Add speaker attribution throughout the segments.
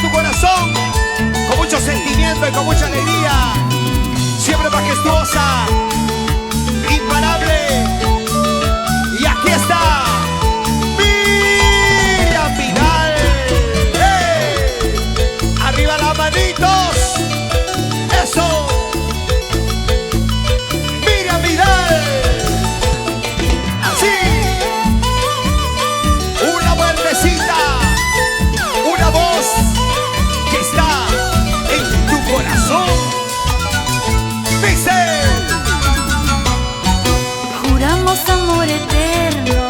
Speaker 1: tu corazón, con mucho sentimiento y con mucha alegría, siempre majestuosa, imparable. Y aquí está Miriam Vidal. ¡Hey! Arriba las manitos. Eso. Miriam Vidal. Así. Una vueltecita. Una voz que está en tu corazón. Dice.
Speaker 2: Juramos amor eterno,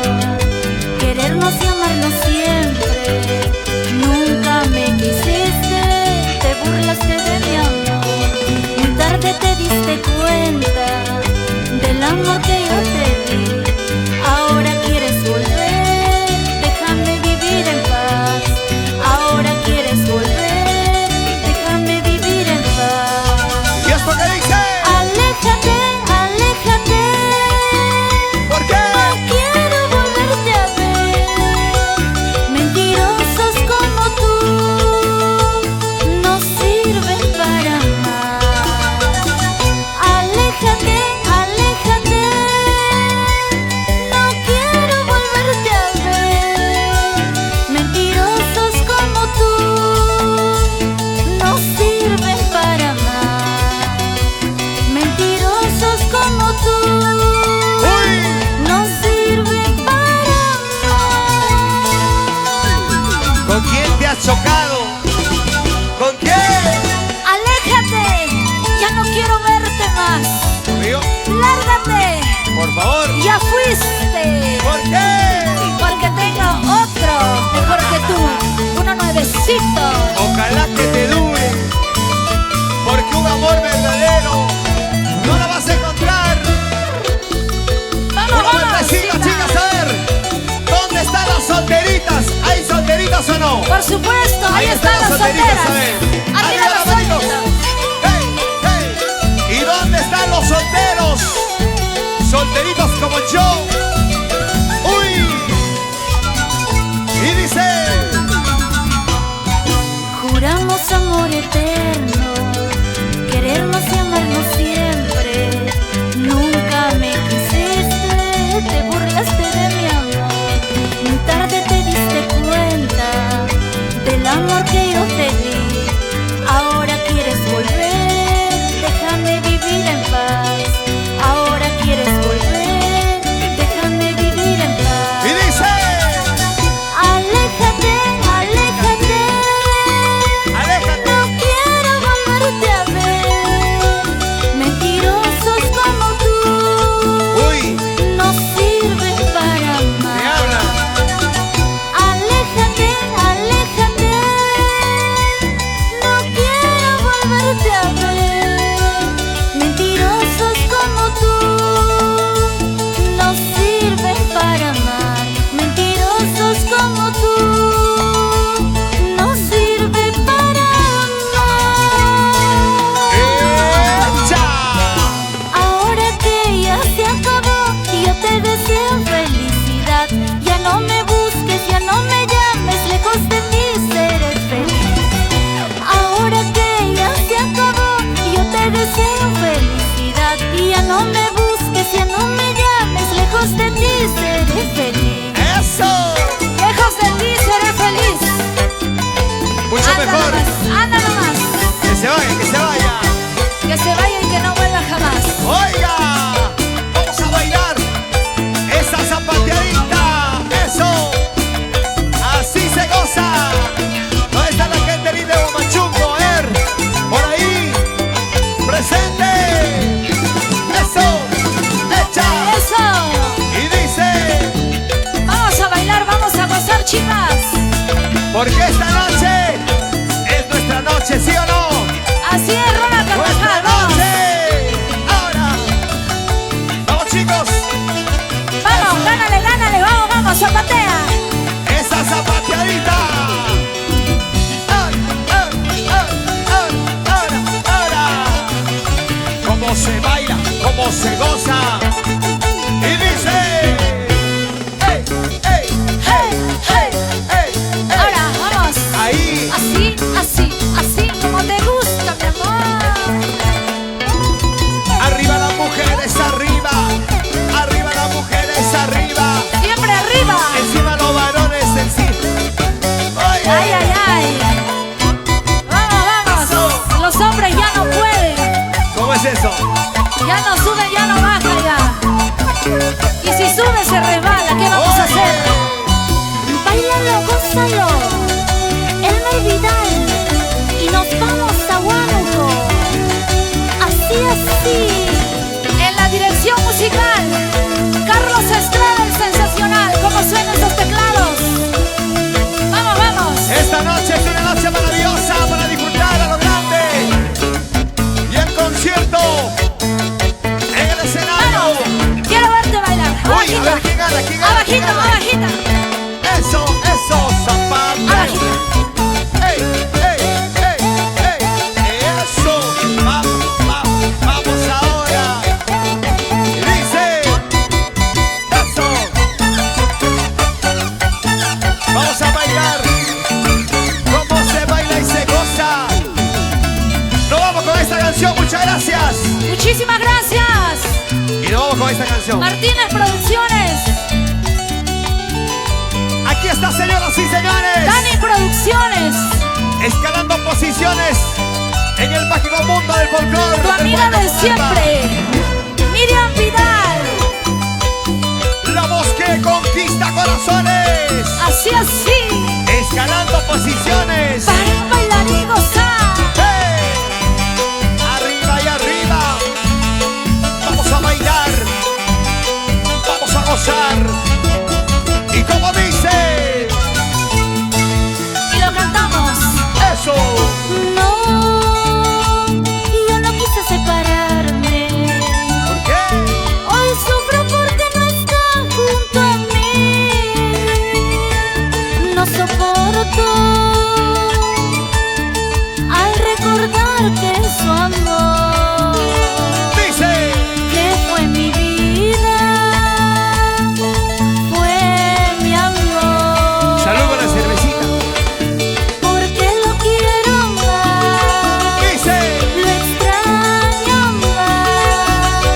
Speaker 2: querernos y amarnos siempre. Nunca me quisiste, te burlaste de mi amor. Muy tarde te diste cuenta del amor que yo te di. Ahora quieres volver, déjame vivir en paz. Ahora quieres volver, déjame vivir en paz.
Speaker 1: ¿Y esto qué dice?
Speaker 2: Aléjate, aléjate.
Speaker 1: ¿Por qué?
Speaker 2: No quiero volverte a ver. Mentirosos como tú no sirven para amar. Aléjate, aléjate. No quiero volverte a ver. Mentirosos como tú no sirven para amar. Mentirosos como tú
Speaker 1: ¡Uy!
Speaker 2: no sirven para amar.
Speaker 1: ¿Con quién te has chocado? ¿Con quién?
Speaker 2: Aléjate, ya no quiero verte más.
Speaker 1: Río,
Speaker 2: Lárgate,
Speaker 1: por favor.
Speaker 2: ya fuiste.
Speaker 1: ¿Por qué?
Speaker 2: Porque tengo otro mejor que tú, uno nuevecito.
Speaker 1: Ojalá que te dure, porque un amor verdadero no lo vas a encontrar.
Speaker 2: Vamos,
Speaker 1: Una
Speaker 2: vamos,
Speaker 1: vueltecita,
Speaker 2: chica.
Speaker 1: chicas, a ver. ¿Dónde están las solteritas? ¿Hay solteritas o no?
Speaker 2: Por supuesto, ahí están las solteras.
Speaker 1: a ver.
Speaker 2: Arriba
Speaker 1: las
Speaker 2: las
Speaker 1: manitos.
Speaker 2: solteras.
Speaker 1: ¡Hey, hey! ¿Y dónde están los solteros? Solteritos como yo. ¡Uy! Y dice.
Speaker 2: Juramos amor eterno, querernos y amarnos siempre. Nunca me quisiste, te burlaste de mi amor. Muy tarde te diste cuenta del amor que yo te di. Ahora quieres volver, déjame vivir en paz. Ahora quieres volver, déjame vivir en paz.
Speaker 1: Y dice.
Speaker 2: Aléjate, aléjate.
Speaker 1: Aléjate.
Speaker 2: No quiero volverte a ver. Mentirosos como tú
Speaker 1: Uy.
Speaker 2: no sirven para amar.
Speaker 1: Me habla.
Speaker 2: Aléjate, aléjate. No quiero volverte a ver. Mentirosos como tú no sirven para amar. Mentirosos como tú no sirven para amar.
Speaker 1: ¡Echa!
Speaker 2: Ahora que ya se acabó, yo te deseo felicidad. Ya no me busques, ya no me llames, lejos de ti seré feliz. Ahora que ya se acabó, yo te deseo felicidad. Y ya no me busques, ya no me llames, lejos de ti seré feliz.
Speaker 1: ¡Eso!
Speaker 2: Lejos de ti seré feliz.
Speaker 1: Mucho
Speaker 2: Anda
Speaker 1: mejor.
Speaker 2: nomás, anda nomás.
Speaker 1: Que se vaya, que se vaya.
Speaker 2: Que se vaya y que no vuelva jamás.
Speaker 1: Oiga, vamos a bailar esa zapateadita. Eso. Así se goza. ¿Dónde está la gente linda de Huamachunco? A ver, por ahí. Presente. Eso. Echa.
Speaker 2: Eso.
Speaker 1: Y dice.
Speaker 2: Vamos a bailar, vamos a gozar, chicas.
Speaker 1: Porque esta noche es nuestra noche, ¿sí o no?
Speaker 2: Así es, Rona
Speaker 1: ¡Nuestra
Speaker 2: Carvajal. Vamos,
Speaker 1: noche! Ahora. Vamos, chicos.
Speaker 2: vamos, gánale, gánale, vamos, vamos, zapatea.
Speaker 1: Esa zapateadita. ¡Ay, ay, ay, ay! ¡Ahora, ahora! Cómo se baila, cómo se goza. Y dice. ¡Ey, ey,
Speaker 2: Hey, hey.
Speaker 1: ey, ey!
Speaker 2: Ahora, vamos.
Speaker 1: Ahí.
Speaker 2: Así, así. Ya no sube, ya no baja ya. Y si sube se resbala, ¿qué vamos a hacer? Báilalo, gózalo, Elmer Vidal. Y nos vamos a Huánuco. Así. En la dirección musical, Carlos Estrada, el sensacional. ¿Cómo suenan esos teclados? Vamos, vamos.
Speaker 1: Esta noche es una noche maravillosa para disfrutar a lo grande. Y el concierto en el escenario.
Speaker 2: Vamos, quiero verte bailar.
Speaker 1: Uy, a ver, ¿quién gana? ¿Quién gana?
Speaker 2: Abajita, abajita.
Speaker 1: Eso, zapateo.
Speaker 2: Abajita.
Speaker 1: ¡Ey, ey, ey, ey! ¡Eso! Vamos ahora. Y dice, eso. Vamos a bailar. ¿Cómo se baila y se goza? Nos vamos con esta canción, muchas gracias.
Speaker 2: Muchísimas gracias.
Speaker 1: Y nos vamos con esta canción.
Speaker 2: Martínez Producciones.
Speaker 1: Aquí está, señoras y señores.
Speaker 2: Dani Producciones.
Speaker 1: Escalando posiciones en el mágico mundo del folclore.
Speaker 2: Tu amiga de siempre, Miriam Vidal.
Speaker 1: La voz que conquista corazones.
Speaker 2: Así.
Speaker 1: Escalando posiciones.
Speaker 2: Para bailar y gozar.
Speaker 1: ¡Hey! Arriba y arriba. Vamos a bailar. Vamos a gozar. Y como dice.
Speaker 2: Y lo cantamos.
Speaker 1: Eso.
Speaker 2: No, yo no quise separarme.
Speaker 1: ¿Por qué?
Speaker 2: Hoy sufro porque no está junto a mí. No soporto al recordar que su amor,
Speaker 1: Dice.
Speaker 2: que fue mi vida, fue mi amor.
Speaker 1: Salud con la cervecita.
Speaker 2: Porque lo quiero más,
Speaker 1: Dice.
Speaker 2: lo extraño más.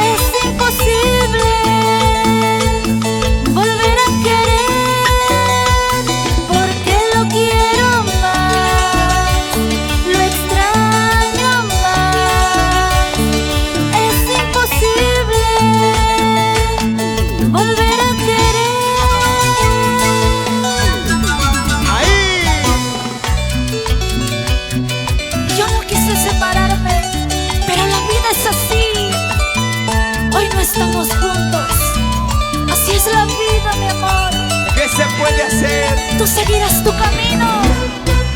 Speaker 2: Es imposible volver a querer. Porque lo quiero más, lo extraño más. Es imposible volver a querer.
Speaker 1: Ahí.
Speaker 2: Yo no quise separarme, pero la vida es así. Hoy no estamos juntos. Así es la vida, mi amor.
Speaker 1: ¿Qué se puede hacer?
Speaker 2: Tú seguirás tu camino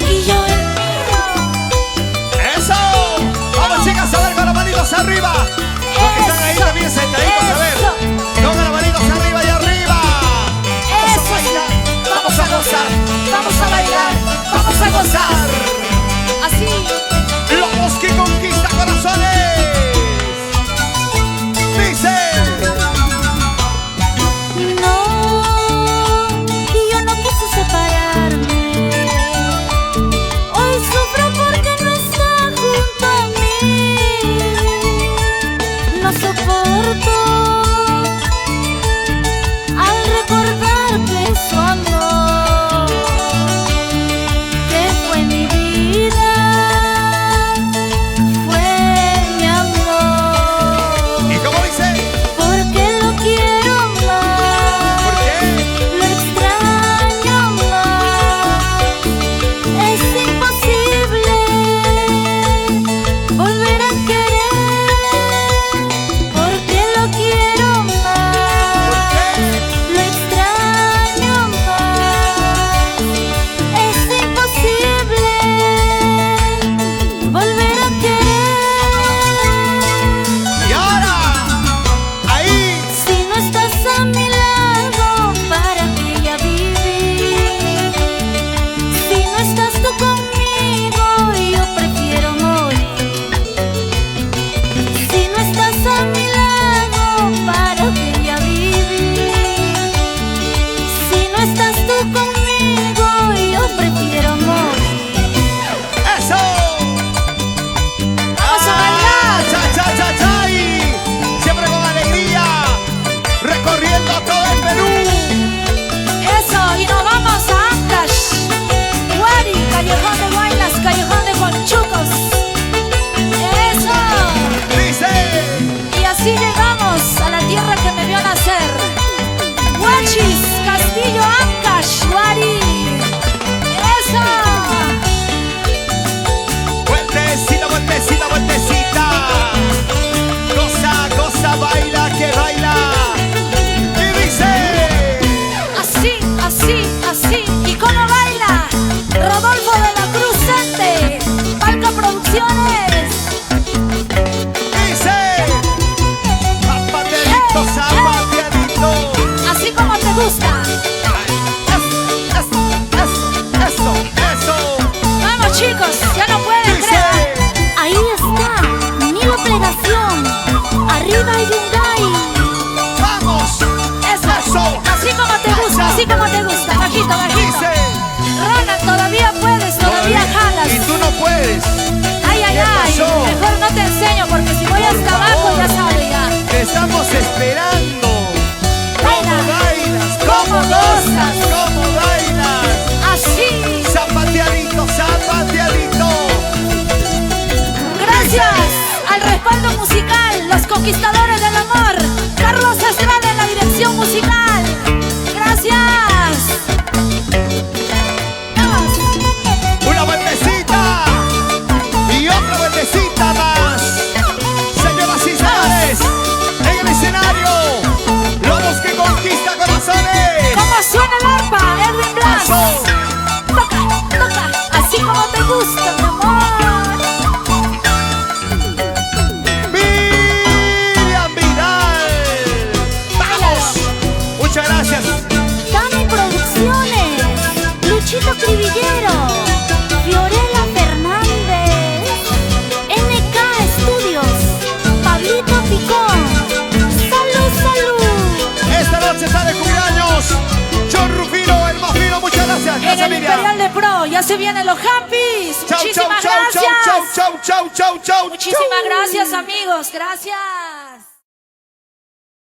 Speaker 2: y yo el mío.
Speaker 1: ¡Eso! Vamos, chicas, a ver con las manitos arriba. Los que están ahí
Speaker 2: Eso,
Speaker 1: también sentaditos, a ver.
Speaker 2: eso.
Speaker 1: Con las manitos arriba y arriba. Vamos
Speaker 2: Eso
Speaker 1: a
Speaker 2: sí.
Speaker 1: bailar.
Speaker 2: Vamos a gozar, vamos a bailar, vamos a gozar. Así.
Speaker 1: La voz que conquista corazones. Dice.
Speaker 2: No, yo no quise separarme. Hoy sufro porque no está junto a mí. No soporto al recordar que su amor, que fue mi vida, fue mi amor.
Speaker 1: ¿Y cómo dice?
Speaker 2: Porque lo quiero más,
Speaker 1: ¿Por qué?
Speaker 2: lo extraño más. Es imposible volver a querer. Porque Así llegamos a la tierra que me vio nacer. Huachis, Castillo, Ancash, Guari. ¡Eso!
Speaker 1: Vueltecita, vueltecita, vueltecita. Goza, goza, baila, que baila. Y dice
Speaker 2: así, así, así. ¿Y cómo baila? Rodolfo de la Cruz Sente, Palca Producciones.
Speaker 1: Dice zapateadito, zapateadito.
Speaker 2: Así como te gusta.
Speaker 1: Eso.
Speaker 2: Vamos chicos, ya no pueden creer. Ahí está, Nilo Plegación. Arriba Hyundai.
Speaker 1: Vamos.
Speaker 2: Eso. Así como te gusta, así como te gusta. Bajito, bajito.
Speaker 1: Dice
Speaker 2: Ronald, todavía puedes, todavía jalas.
Speaker 1: y tú no puedes.
Speaker 2: Ay, ay,
Speaker 1: ¿Qué
Speaker 2: ay.
Speaker 1: pasó?
Speaker 2: Mejor no te enseño porque si voy hasta abajo ya sabes ya.
Speaker 1: Te estamos esperando.
Speaker 2: Baila.
Speaker 1: ¿Cómo bailas?
Speaker 2: ¿Cómo gozas?
Speaker 1: ¿Cómo bailas?
Speaker 2: Así.
Speaker 1: Zapateadito, zapateadito.
Speaker 2: Gracias al respaldo musical, los conquistadores del amor. Carlos Estrada en la dirección musical. Gracias. Vamos.
Speaker 1: Una vueltecita y otra vueltecita más. Señoras y señores, en el escenario, lobos que conquista corazones.
Speaker 2: ¿Cómo suena el arpa, Edwin Blas?
Speaker 1: Paso.
Speaker 2: Toca, toca, así como te gusta, mi amor.
Speaker 1: Miriam Vidal. Vamos. Muchas gracias.
Speaker 2: Dami Producciones, Luchito Cribillero, Fiorella Fernández, NK Estudios, Pablito Picón. Salud, salud.
Speaker 1: Esta noche está de cumpleaños John Rufino, el más fino. Muchas gracias.
Speaker 2: En
Speaker 1: Gracias,
Speaker 2: el
Speaker 1: Miriam.
Speaker 2: Imperial de Pro, ya se vienen los Happys.
Speaker 1: Chau, chau,
Speaker 2: Muchísimas
Speaker 1: chau,
Speaker 2: gracias.
Speaker 1: chau, chau, chau, chau, chau, chau.
Speaker 2: Muchísimas gracias, amigos. Gracias.